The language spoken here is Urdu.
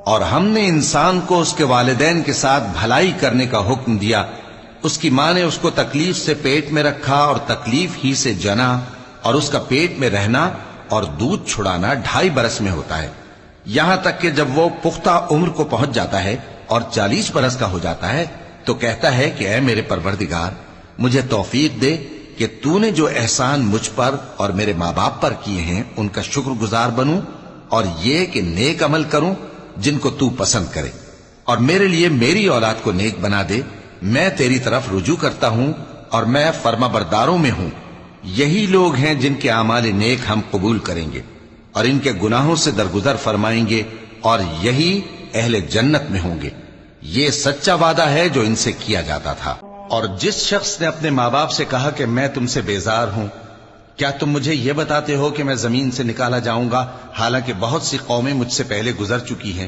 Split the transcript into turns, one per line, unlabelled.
اور ہم نے انسان کو اس کے والدین کے ساتھ بھلائی کرنے کا حکم دیا. اس کی ماں نے اس کو تکلیف سے پیٹ میں رکھا اور تکلیف ہی سے جنا، اور اس کا پیٹ میں رہنا اور دودھ چھڑانا 2.5 برس میں ہوتا ہے، یہاں تک کہ جب وہ پختہ عمر کو پہنچ جاتا ہے اور 40 برس کا ہو جاتا ہے تو کہتا ہے کہ اے میرے پروردگار، مجھے توفیق دے کہ تو نے جو احسان مجھ پر اور میرے ماں باپ پر کیے ہیں ان کا شکر گزار بنوں، اور یہ کہ نیک عمل کروں جن کو تو پسند کرے، اور میرے لیے میری اولاد کو نیک بنا دے. میں تیری طرف رجوع کرتا ہوں اور میں فرما برداروں میں ہوں. یہی لوگ ہیں جن کے اعمال نیک ہم قبول کریں گے اور ان کے گناہوں سے درگزر فرمائیں گے، اور یہی اہل جنت میں ہوں گے. یہ سچا وعدہ ہے جو ان سے کیا جاتا تھا. اور جس شخص نے اپنے ماں باپ سے کہا کہ میں تم سے بیزار ہوں، کیا تم مجھے یہ بتاتے ہو کہ میں زمین سے نکالا جاؤں گا، حالانکہ بہت سی قومیں مجھ سے پہلے گزر چکی ہیں؟